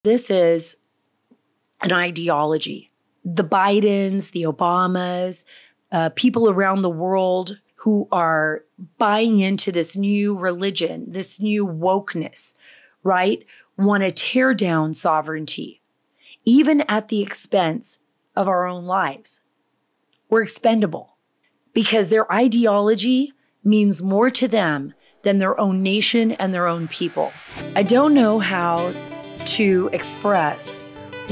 This is an ideology. The Bidens, the Obamas, people around the world who are buying into this new religion, this new wokeness, right, want to tear down sovereignty, even at the expense of our own lives. We're expendable because their ideology means more to them than their own nation and their own people. I don't know how to express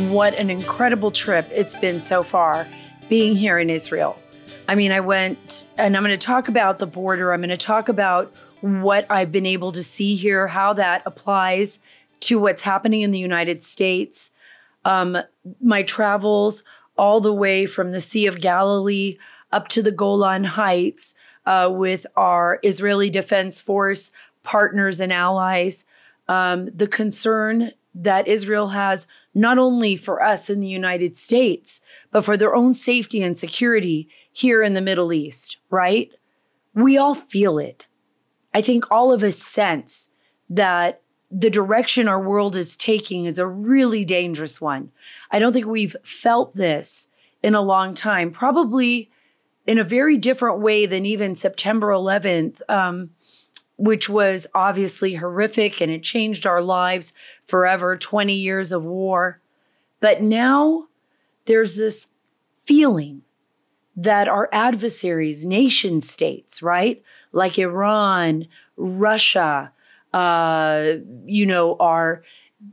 what an incredible trip it's been so far being here in Israel. I mean, I went, and I'm going to talk about the border. I'm going to talk about what I've been able to see here, how that applies to what's happening in the United States. My travels all the way from the Sea of Galilee up to the Golan Heights with our Israeli Defense Force partners and allies. The concern that Israel has not only for us in the United States, but for their own safety and security here in the Middle East, right? We all feel it. I think all of us sense that the direction our world is taking is a really dangerous one. I don't think we've felt this in a long time, probably in a very different way than even September 11th, which was obviously horrific and it changed our lives forever, 20 years of war. But now there's this feeling that our adversaries, nation states, right, like Iran, Russia, are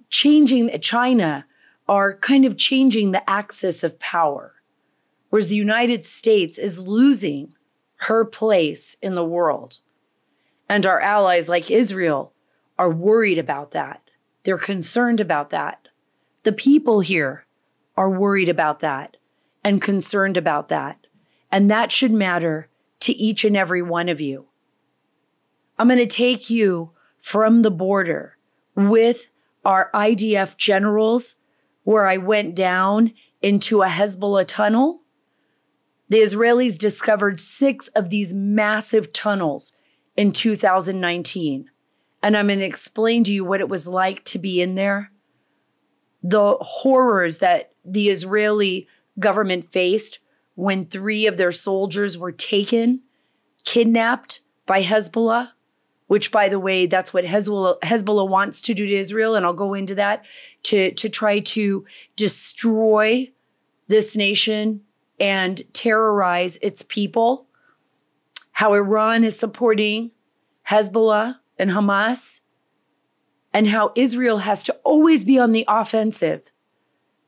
changing, China, are kind of changing the axis of power, whereas the United States is losing her place in the world. And our allies like Israel are worried about that. They're concerned about that. The people here are worried about that and concerned about that. And that should matter to each and every one of you. I'm going to take you from the border with our IDF generals, where I went down into a Hezbollah tunnel. The Israelis discovered 6 of these massive tunnels in 2019. And I'm going to explain to you what it was like to be in there. The horrors that the Israeli government faced when 3 of their soldiers were taken, kidnapped by Hezbollah, which, by the way, that's what Hezbollah wants to do to Israel. And I'll go into that to try to destroy this nation and terrorize its people. How Iran is supporting Hezbollah and Hamas, and how Israel has to always be on the offensive,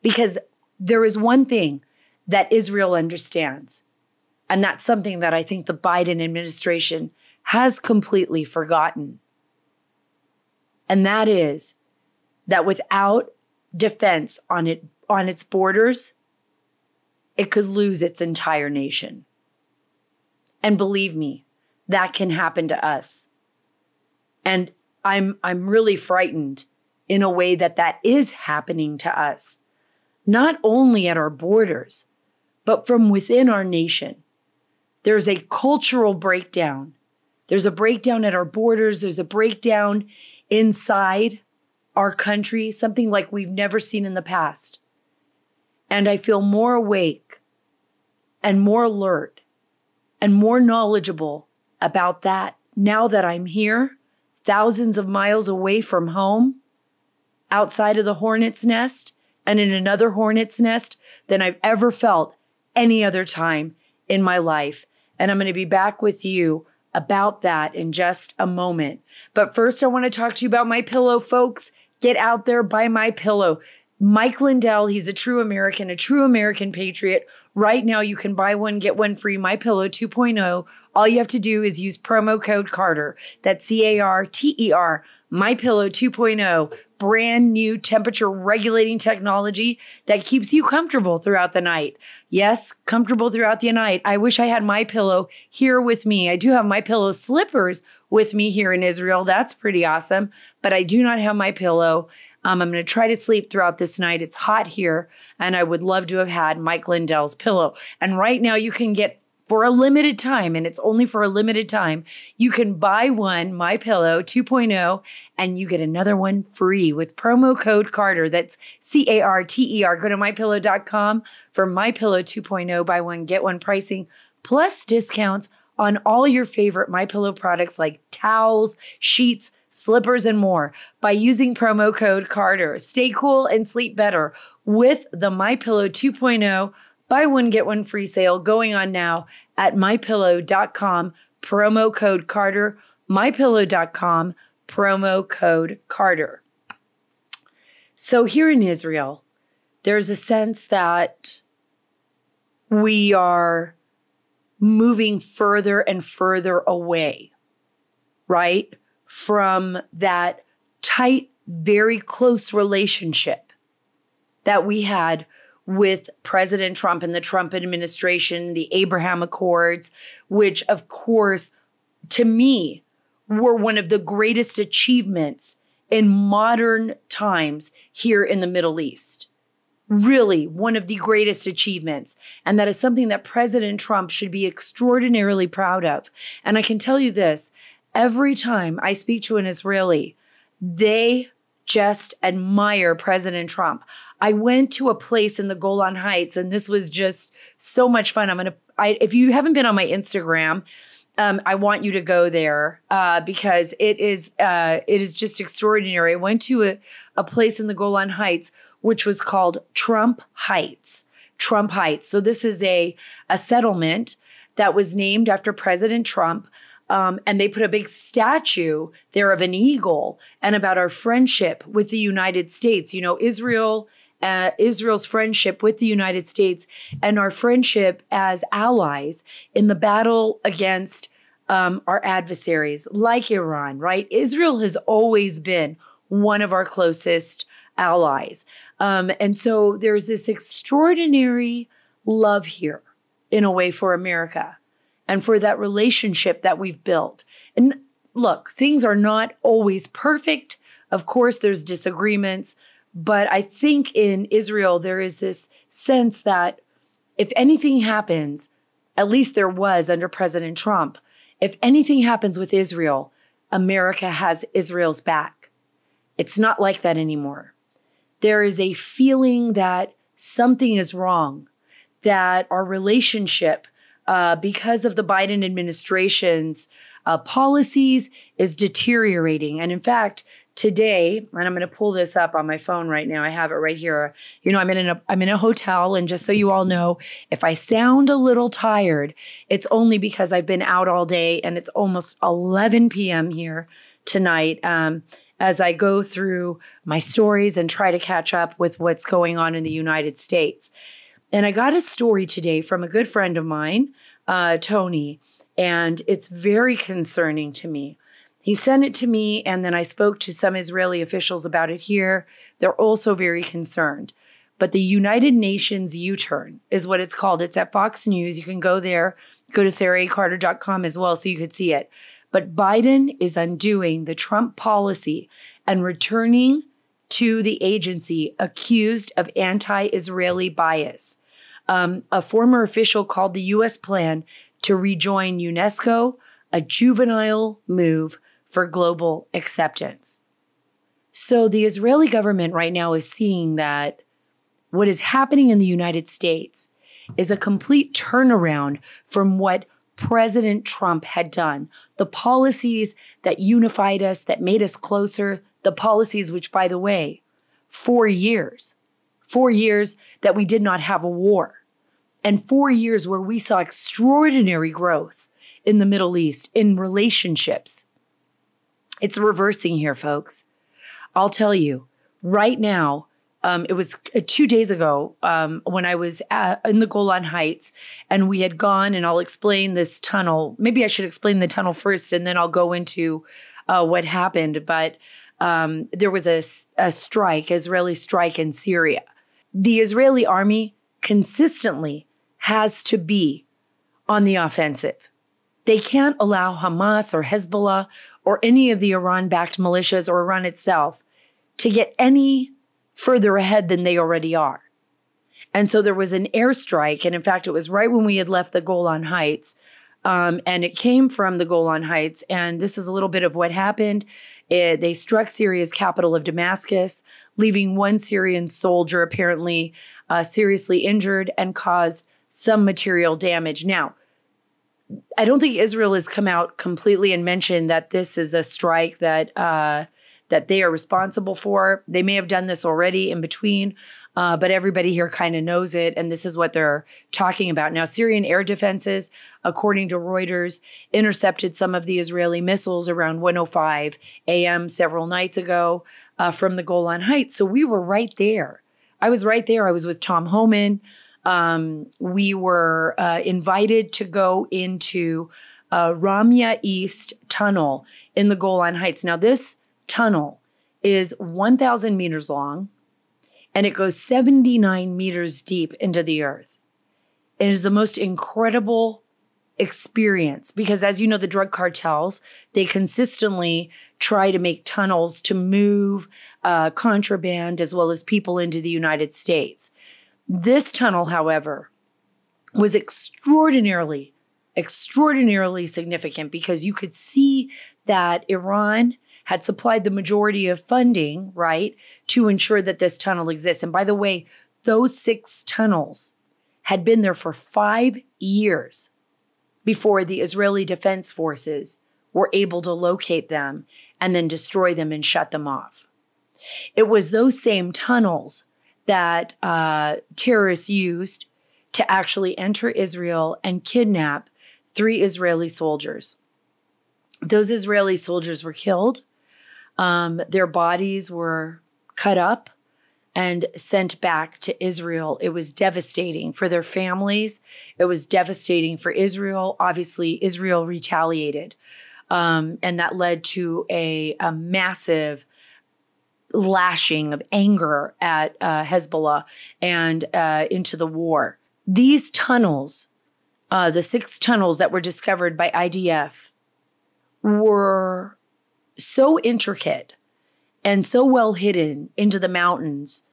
because there is one thing that Israel understands, and that's something that I think the Biden administration has completely forgotten. And that is that without defense on its borders, it could lose its entire nation. And believe me, that can happen to us. And I'm really frightened in a way that is happening to us, not only at our borders, but from within our nation. There's a cultural breakdown. There's a breakdown at our borders. There's a breakdown inside our country, something like we've never seen in the past. And I feel more awake and more alert and more knowledgeable about that now that I'm here, thousands of miles away from home, outside of the hornet's nest and in another hornet's nest, than I've ever felt any other time in my life. And I'm going to be back with you about that in just a moment. But first, I want to talk to you about My Pillow, folks. Get out there, buy My Pillow. Mike Lindell, he's a true American patriot. Right now, you can buy one, get one free, My Pillow 2.0. All you have to do is use promo code Carter. That's CARTER, My Pillow 2.0. Brand new temperature regulating technology that keeps you comfortable throughout the night. Yes, comfortable throughout the night. I wish I had My Pillow here with me. I do have My Pillow slippers with me here in Israel. That's pretty awesome. But I do not have My Pillow. I'm going to try to sleep throughout this night. It's hot here, and I would love to have had Mike Lindell's pillow. And right now you can get for a limited time, and it's only for a limited time, you can buy one MyPillow 2.0 and you get another one free with promo code Carter. That's CARTER. Go to mypillow.com for MyPillow 2.0, buy one, get one pricing, plus discounts on all your favorite MyPillow products like towels, sheets, slippers, and more by using promo code Carter. Stay cool and sleep better with the MyPillow 2.0 buy one, get one free sale going on now at mypillow.com, promo code Carter, mypillow.com, promo code Carter. So here in Israel, there's a sense that we are moving further and further away, right, from that tight, very close relationship that we had with President Trump and the Trump administration, the Abraham Accords, which, of course, to me, were one of the greatest achievements in modern times here in the Middle East. Really, one of the greatest achievements. And that is something that President Trump should be extraordinarily proud of. And I can tell you this, every time I speak to an Israeli, they just admire President Trump. I went to a place in the Golan Heights, and this was just so much fun. If you haven't been on my Instagram, I want you to go there because it is just extraordinary. I went to a place in the Golan Heights, which was called Trump Heights. Trump Heights. So this is a settlement that was named after President Trump. And they put a big statue there of an eagle and about our friendship with the United States. You know, Israel's friendship with the United States and our friendship as allies in the battle against our adversaries like Iran, right? Israel has always been one of our closest allies. And so there's this extraordinary love here in a way for America and for that relationship that we've built. And look, things are not always perfect. Of course, there's disagreements. But I think in Israel, there is this sense that if anything happens, at least there was under President Trump, if anything happens with Israel, America has Israel's back. It's not like that anymore. There is a feeling that something is wrong, that our relationship, because of the Biden administration's policies, is deteriorating. And in fact, today, and I'm going to pull this up on my phone right now. I have it right here. You know, I'm in a hotel, and just so you all know, if I sound a little tired, it's only because I've been out all day, and it's almost 11 p.m. here tonight. As I go through my stories and try to catch up with what's going on in the United States. And I got a story today from a good friend of mine, Tony, and it's very concerning to me. He sent it to me, and then I spoke to some Israeli officials about it here. They're also very concerned. But the United Nations U-turn is what it's called. It's at Fox News. You can go there, go to saracarter.com as well so you could see it. But Biden is undoing the Trump policy and returning to the agency accused of anti-Israeli bias. A former official called the U.S. plan to rejoin UNESCO a juvenile move for global acceptance. So the Israeli government right now is seeing that what is happening in the United States is a complete turnaround from what President Trump had done. The policies that unified us, that made us closer, the policies which, by the way, 4 years that we did not have a war, and 4 years where we saw extraordinary growth in the Middle East, in relationships. It's reversing here, folks. I'll tell you, right now, it was 2 days ago when I was in the Golan Heights, and we had gone, and I'll explain this tunnel. Maybe I should explain the tunnel first, and then I'll go into what happened. But there was a strike, Israeli strike in Syria. The Israeli army consistently has to be on the offensive. They can't allow Hamas or Hezbollah or any of the Iran-backed militias or Iran itself to get any further ahead than they already are. And so there was an airstrike. And in fact, it was right when we had left the Golan Heights. And it came from the Golan Heights. And this is a little bit of what happened. They struck Syria's capital of Damascus, leaving one Syrian soldier apparently seriously injured and caused some material damage. Now, I don't think Israel has come out completely and mentioned that this is a strike that they are responsible for. They may have done this already in between, but everybody here kind of knows it, and this is what they're talking about. Now, Syrian air defenses, according to Reuters, intercepted some of the Israeli missiles around 1:05 a.m. several nights ago from the Golan Heights. So we were right there. I was right there. I was with Tom Homan. We were invited to go into Ramya East Tunnel in the Golan Heights. Now, this tunnel is 1,000 meters long, and it goes 79 meters deep into the earth. It is the most incredible experience because, as you know, the drug cartels, they consistently try to make tunnels to move contraband as well as people into the United States. This tunnel, however, was extraordinarily significant because you could see that Iran had supplied the majority of funding, right, to ensure that this tunnel exists. And by the way, those 6 tunnels had been there for 5 years before the Israeli Defense Forces were able to locate them and then destroy them and shut them off. It was those same tunnels that terrorists used to actually enter Israel and kidnap 3 Israeli soldiers. Those Israeli soldiers were killed. Their bodies were cut up and sent back to Israel. It was devastating for their families. It was devastating for Israel. Obviously, Israel retaliated. And that led to a massive lashing of anger at Hezbollah and into the war. These tunnels, the 6 tunnels that were discovered by IDF, were so intricate and so well hidden into the mountains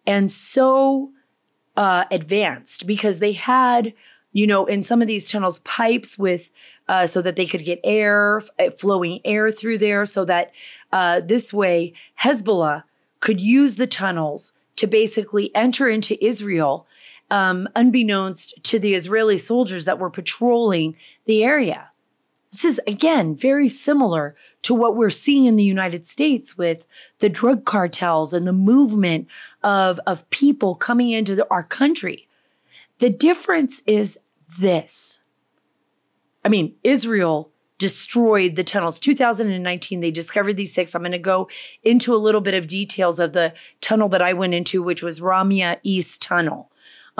and so advanced because they had, in some of these tunnels, pipes with so that they could get air, flowing air through there so that this way Hezbollah could use the tunnels to basically enter into Israel, unbeknownst to the Israeli soldiers that were patrolling the area. This is, again, very similar to what we're seeing in the United States with the drug cartels and the movement of people coming into our country. The difference is this. I mean, Israel destroyed the tunnels. 2019, they discovered these 6. I'm going to go into a little bit of details of the tunnel that I went into, which was Ramya East Tunnel.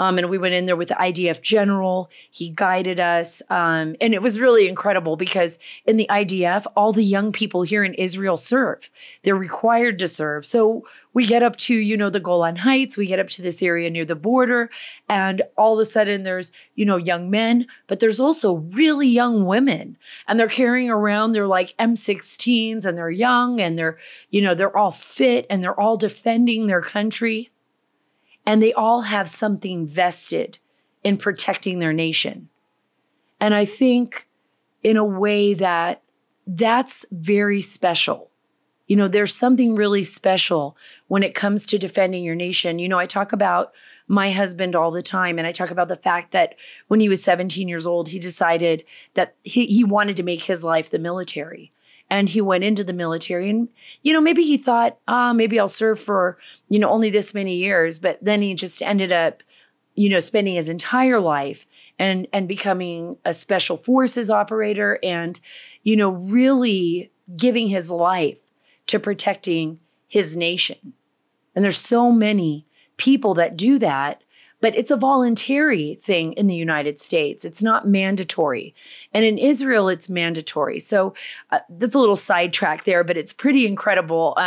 And we went in there with the IDF general. He guided us. And it was really incredible because in the IDF, all the young people here in Israel serve. They're required to serve. So we get up to, the Golan Heights. We get up to this area near the border. And all of a sudden there's, young men, but there's also really young women. And they're carrying around, they're like M16s and they're young and they're all fit and they're all defending their country. And they all have something vested in protecting their nation. And I think in a way that's very special. There's something really special when it comes to defending your nation. I talk about my husband all the time, and I talk about the fact that when he was 17 years old, he decided that he wanted to make his life the military. And he went into the military and, maybe he thought, maybe I'll serve for, only this many years. But then he just ended up, spending his entire life and becoming a special forces operator and, really giving his life to protecting his nation. And there's so many people that do that. But it's a voluntary thing in the United States. It's not mandatory. And in Israel, it's mandatory. So that's a little sidetrack there, but it's pretty incredible.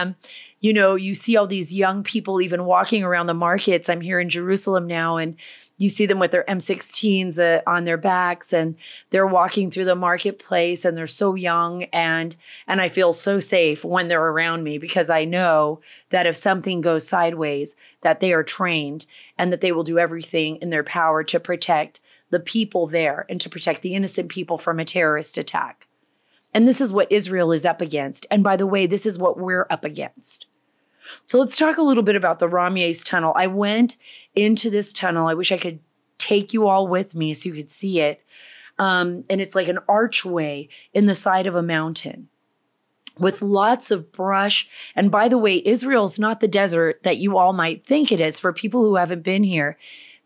You see all these young people even walking around the markets. I'm here in Jerusalem now, and you see them with their M16s on their backs, and they're walking through the marketplace, and they're so young, and I feel so safe when they're around me, because I know that if something goes sideways, that they are trained and that they will do everything in their power to protect the people there and to protect the innocent people from a terrorist attack. And this is what Israel is up against. And by the way, this is what we're up against. So let's talk a little bit about the Ramyes tunnel. I went into this tunnel. I wish I could take you all with me so you could see it. And it's like an archway in the side of a mountain with lots of brush. And by the way, Israel's not the desert that you all might think it is. For people who haven't been here,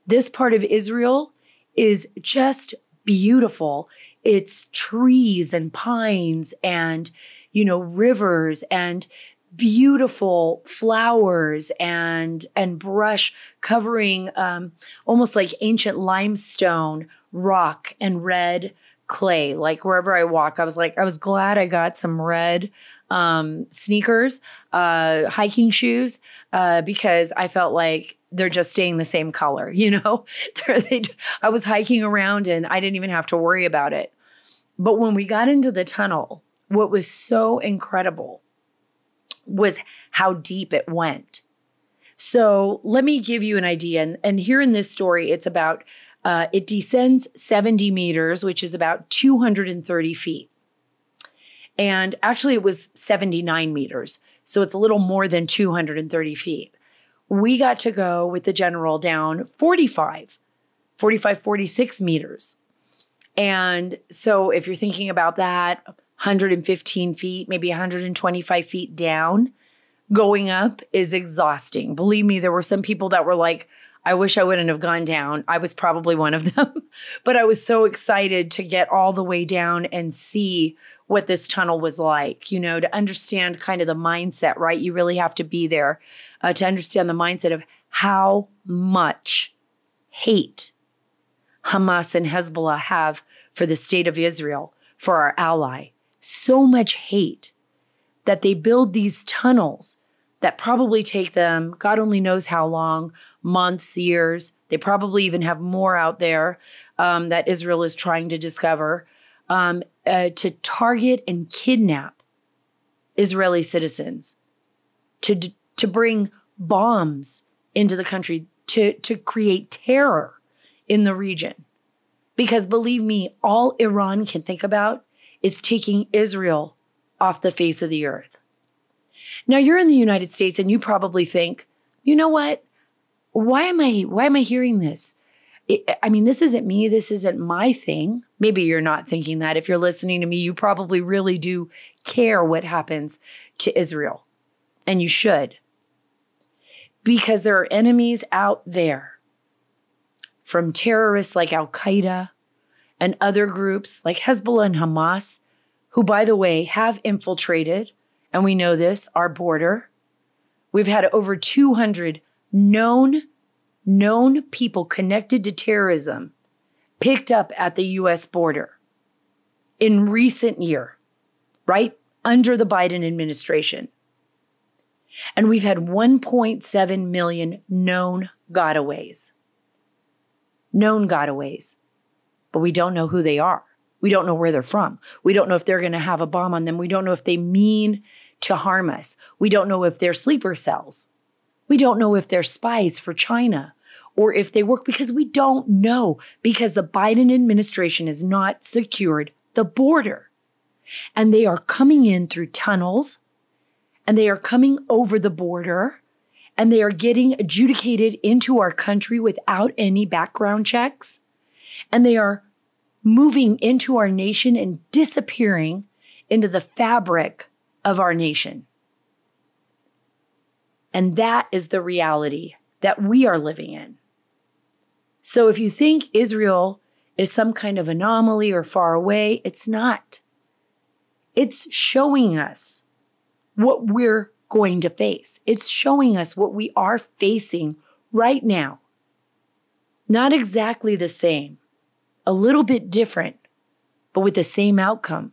this part of Israel is just beautiful. It's trees and pines and, rivers and beautiful flowers and brush covering almost like ancient limestone rock and red clay. Like wherever I walk, I was glad I got some red sneakers, hiking shoes, because I felt like they're just staying the same color. I was hiking around and I didn't even have to worry about it. But when we got into the tunnel, what was so incredible was how deep it went. So let me give you an idea. And here in this story, it's about, it descends 70 meters, which is about 230 feet. And actually it was 79 meters. So it's a little more than 230 feet. We got to go with the general down 46 meters. And so if you're thinking about that, 115 feet, maybe 125 feet down, going up is exhausting. Believe me, there were some people that were like, I wish I wouldn't have gone down. I was probably one of them, but I was so excited to get all the way down and see what this tunnel was like, to understand kind of the mindset, right? You really have to be there to understand the mindset of how much hate Hamas and Hezbollah have for the state of Israel, for our ally. So much hate that they build these tunnels that probably take them, God only knows how long, months, years. They probably even have more out there that Israel is trying to discover, to target and kidnap Israeli citizens, to bring bombs into the country, to create terror in the region. Because believe me, all Iran can think about is taking Israel off the face of the earth. Now you're in the United States and you probably think, you know what? Why am I hearing this? This isn't me. This isn't my thing. Maybe you're not thinking that. If you're listening to me, you probably really do care what happens to Israel. And you should. Because there are enemies out there, from terrorists like Al-Qaeda and other groups like Hezbollah and Hamas, who, by the way, have infiltrated, and we know this, our border. We've had over 200 known people connected to terrorism picked up at the U.S. border in recent year, right? Under the Biden administration. And we've had 1.7 million known gotaways. Known gotaways. But we don't know who they are. We don't know where they're from. We don't know if they're going to have a bomb on them. We don't know if they mean to harm us. We don't know if they're sleeper cells. We don't know if they're spies for China or if they work, because we don't know, because the Biden administration has not secured the border. And they are coming in through tunnels, and they are coming over the border, and they are getting adjudicated into our country without any background checks. And they are moving into our nation and disappearing into the fabric of our nation. And that is the reality that we are living in. So if you think Israel is some kind of anomaly or far away, it's not. It's showing us what we're going to face. It's showing us what we are facing right now. Not exactly the same, a little bit different, but with the same outcome.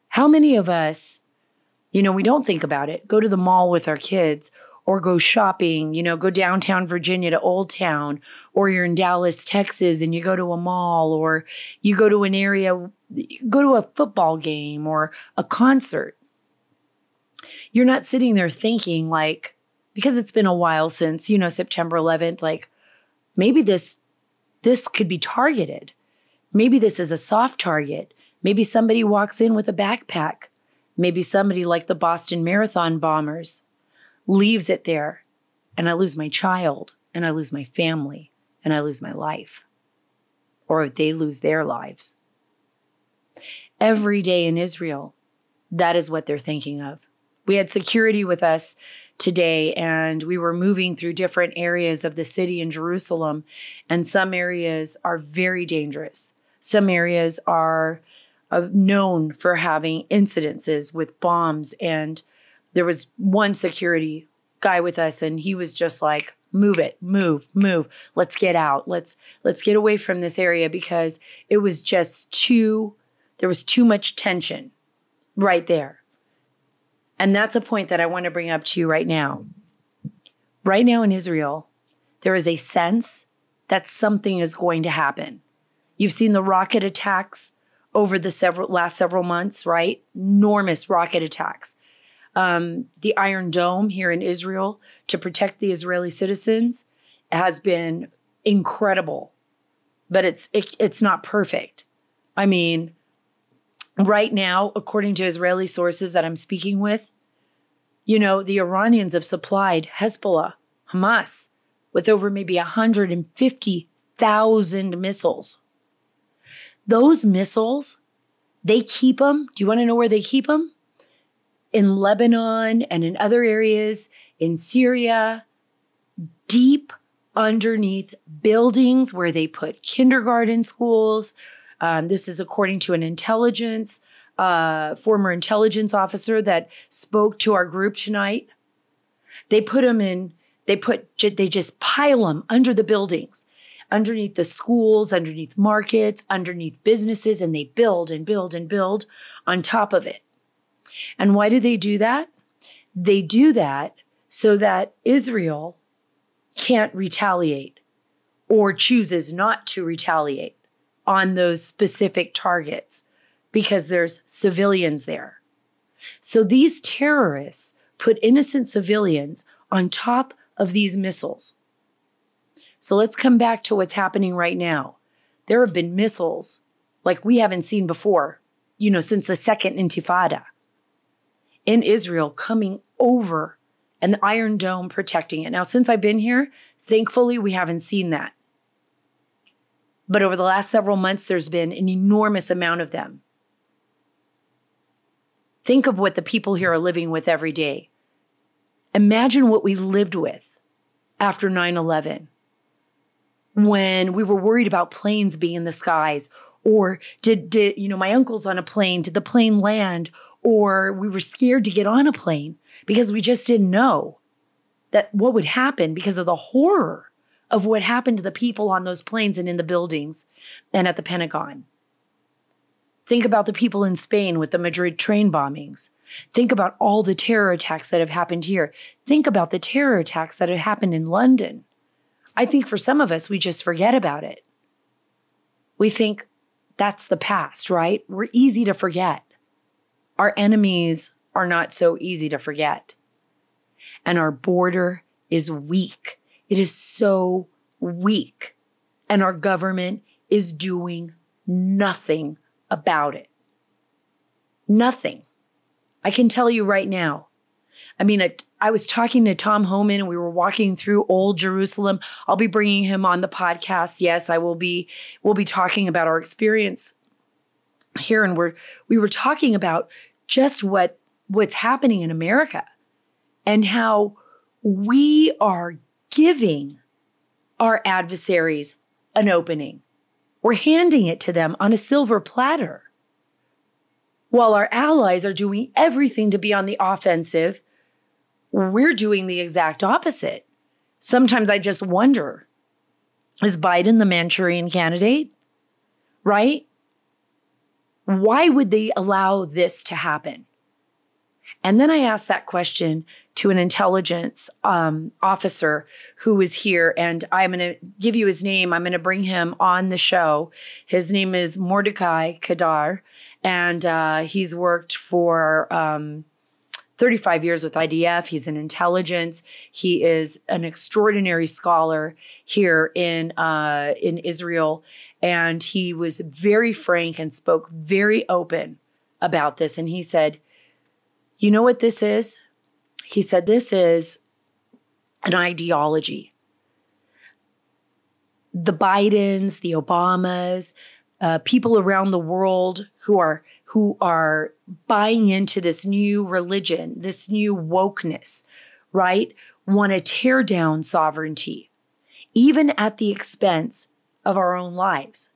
How many of us, We don't think about it. Go to the mall with our kids or go shopping, go downtown Virginia to Old Town, or you're in Dallas, Texas, and you go to a mall, or you go to an area, go to a football game or a concert. You're not sitting there thinking like, because it's been a while since, September 11th, like maybe this could be targeted. Maybe this is a soft target. Maybe somebody walks in with a backpack. Maybe somebody like the Boston Marathon bombers leaves it there, and I lose my child, and I lose my family, and I lose my life. Or they lose their lives. Every day in Israel, that is what they're thinking of. We had security with us today, and we were moving through different areas of the city in Jerusalem, and some areas are very dangerous. Some areas are known for having incidences with bombs, and there was one security guy with us, and he was just like, move it, move. Let's get out. Let's get away from this area, because it was just there was too much tension right there. And that's a point that I want to bring up to you right now. Right now in Israel, there is a sense that something is going to happen. You've seen the rocket attacks over the last several months, right? Enormous rocket attacks. The Iron Dome here in Israel to protect the Israeli citizens has been incredible, but it's not perfect. I mean, right now, according to Israeli sources that I'm speaking with, the Iranians have supplied Hezbollah, Hamas, with over maybe 150,000 missiles. Those missiles, they keep them. Do you want to know where they keep them? In Lebanon and in other areas, in Syria, deep underneath buildings where they put kindergarten schools. This is according to an former intelligence officer that spoke to our group tonight. They put them in, they just pile them under the buildings, underneath the schools, underneath markets, underneath businesses, and they build and build and build on top of it. And why do they do that? They do that so that Israel can't retaliate or chooses not to retaliate on those specific targets because there's civilians there. So these terrorists put innocent civilians on top of these missiles. So let's come back to what's happening right now. There have been missiles like we haven't seen before, since the second Intifada in Israel coming over and the Iron Dome protecting it. Now, since I've been here, thankfully, we haven't seen that. But over the last several months, there's been an enormous amount of them. Think of what the people here are living with every day. Imagine what we lived with after 9/11, when we were worried about planes being in the skies, or did my uncle's on a plane, did the plane land? Or we were scared to get on a plane because we just didn't know that what would happen because of the horror of what happened to the people on those planes and in the buildings and at the Pentagon. Think about the people in Spain with the Madrid train bombings. Think about all the terror attacks that have happened here. Think about the terror attacks that have happened in London. I think for some of us, we just forget about it. We think that's the past, right? We're easy to forget. Our enemies are not so easy to forget. And our border is weak. It is so weak. And our government is doing nothing about it. Nothing. I can tell you right now. I mean, I was talking to Tom Homan and we were walking through Old Jerusalem. I'll be bringing him on the podcast. Yes, we'll be talking about our experience here. And we were talking about just what's happening in America and how we are giving our adversaries an opening. We're handing it to them on a silver platter, while our allies are doing everything to be on the offensive. We're doing the exact opposite. Sometimes I just wonder, is Biden the Manchurian candidate? Right? Why would they allow this to happen? And then I asked that question to an intelligence officer who was here, and I'm going to give you his name. I'm going to bring him on the show. His name is Mordecai Kadar, and he's worked for 35 years with IDF. He's in intelligence. He is an extraordinary scholar here in Israel, and he was very frank and spoke very open about this. And he said, "You know what this is?" He said, "This is an ideology. The Bidens, the Obamas, people around the world who are buying into this new religion, this new wokeness, right, want to tear down sovereignty, even at the expense of our own lives.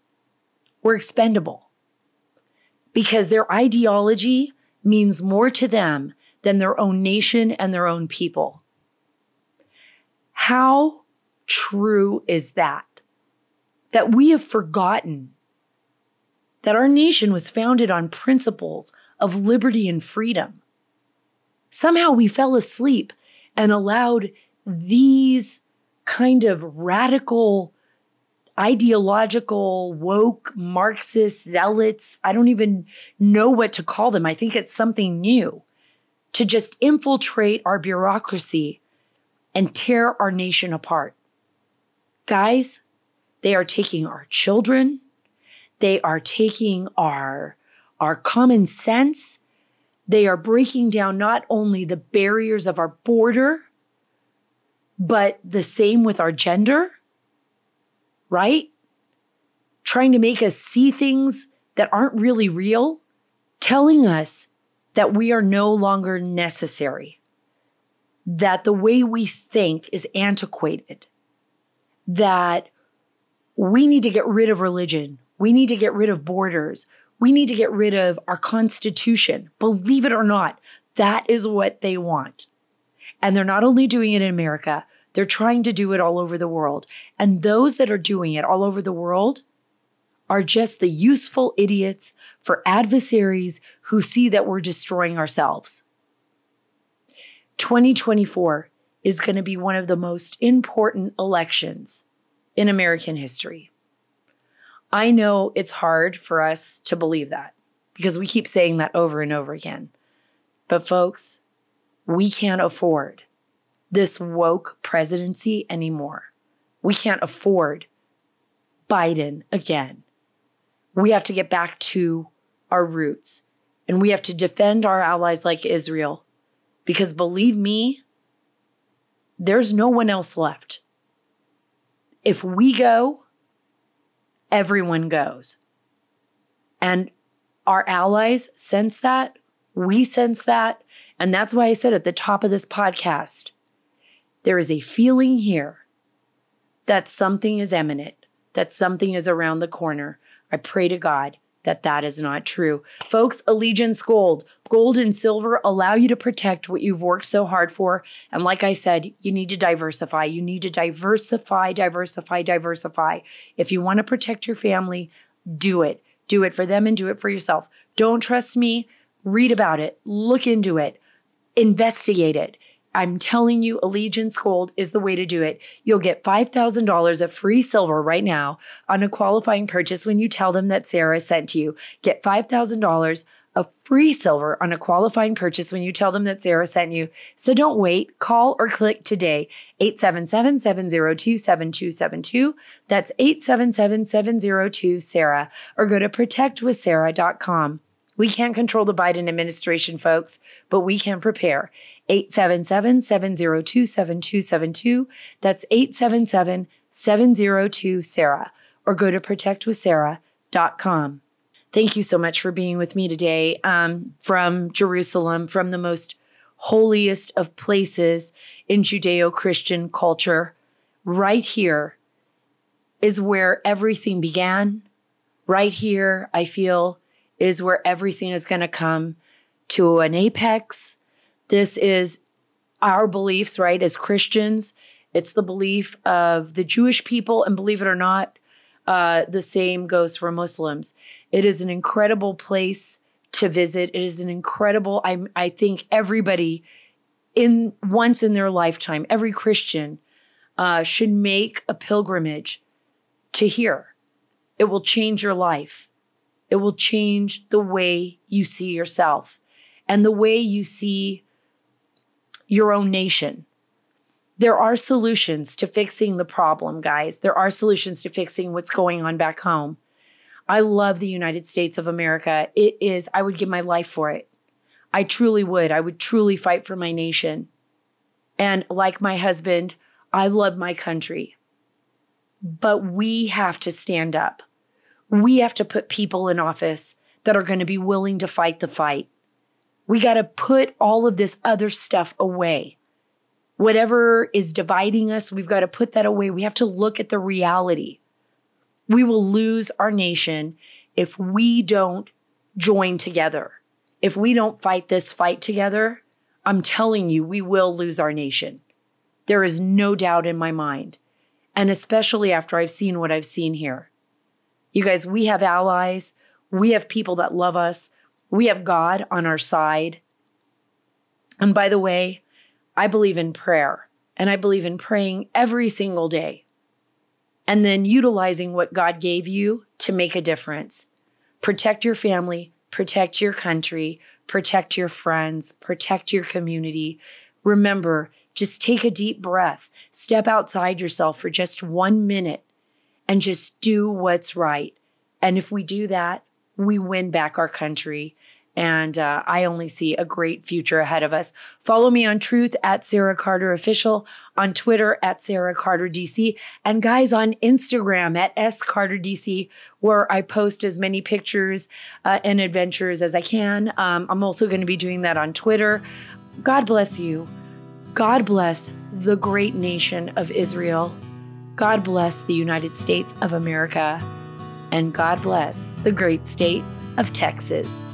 We're expendable because their ideology means more to them than their own nation and their own people." How true is that? That we have forgotten that our nation was founded on principles of liberty and freedom. Somehow we fell asleep and allowed these kind of radical, ideological, woke, Marxist zealots, I don't even know what to call them. I think it's something new, to just infiltrate our bureaucracy and tear our nation apart. Guys, they are taking our children. They are taking our common sense. They are breaking down not only the barriers of our border, but the same with our gender, right? Trying to make us see things that aren't really real, telling us that we are no longer necessary, that the way we think is antiquated, that we need to get rid of religion. We need to get rid of borders. We need to get rid of our Constitution. Believe it or not, that is what they want. And they're not only doing it in America, they're trying to do it all over the world. And those that are doing it all over the world are just the useful idiots for adversaries who see that we're destroying ourselves. 2024 is going to be one of the most important elections in American history. I know it's hard for us to believe that because we keep saying that over and over again. But folks, we can't afford this woke presidency anymore. We can't afford Biden again. We have to get back to our roots, and we have to defend our allies like Israel, because believe me, there's no one else left. If we go, everyone goes. And our allies sense that. We sense that. And that's why I said at the top of this podcast, there is a feeling here that something is imminent, that something is around the corner. I pray to God that that is not true. Folks, Allegiance Gold. Gold and silver allow you to protect what you've worked so hard for. And like I said, you need to diversify. You need to diversify. If you want to protect your family, do it. Do it for them and do it for yourself. Don't trust me. Read about it. Look into it. Investigate it. I'm telling you, Allegiance Gold is the way to do it. You'll get $5,000 of free silver right now on a qualifying purchase when you tell them that Sara sent you. Get $5,000 of free silver on a qualifying purchase when you tell them that Sara sent you. So don't wait. Call or click today. 877-702-7272. That's 877-702-SARA. Or go to protectwithsara.com. We can't control the Biden administration, folks, but we can prepare. 877-702-7272. That's 877-702-SARA. Or go to protectwithsara.com. Thank you so much for being with me today from Jerusalem, from the most holiest of places in Judeo-Christian culture. Right here is where everything began. Right here, I feel, is where everything is going to come to an apex. This is our beliefs, right, as Christians. It's the belief of the Jewish people, and believe it or not, the same goes for Muslims. It is an incredible place to visit. It is an incredible, I think everybody once in their lifetime, every Christian should make a pilgrimage to here. It will change your life. It will change the way you see yourself and the way you see your own nation. There are solutions to fixing the problem, guys. There are solutions to fixing what's going on back home. I love the United States of America. I would give my life for it. I truly would. I would truly fight for my nation. And like my husband, I love my country. But we have to stand up. We have to put people in office that are going to be willing to fight the fight. We got to put all of this other stuff away. Whatever is dividing us, we've got to put that away. We have to look at the reality. We will lose our nation if we don't join together. If we don't fight this fight together, I'm telling you, we will lose our nation. There is no doubt in my mind. And especially after I've seen what I've seen here. You guys, we have allies. We have people that love us. We have God on our side. And by the way, I believe in prayer. And I believe in praying every single day. And then utilizing what God gave you to make a difference. Protect your family. Protect your country. Protect your friends. Protect your community. Remember, just take a deep breath. Step outside yourself for just 1 minute and just do what's right. And if we do that, we win back our country. And I only see a great future ahead of us. Follow me on Truth at Sara Carter Official, on Twitter at Sara Carter DC, and guys on Instagram at SCarterDC, where I post as many pictures and adventures as I can. I'm also going to be doing that on Twitter. God bless you. God bless the great nation of Israel. God bless the United States of America. And God bless the great state of Texas.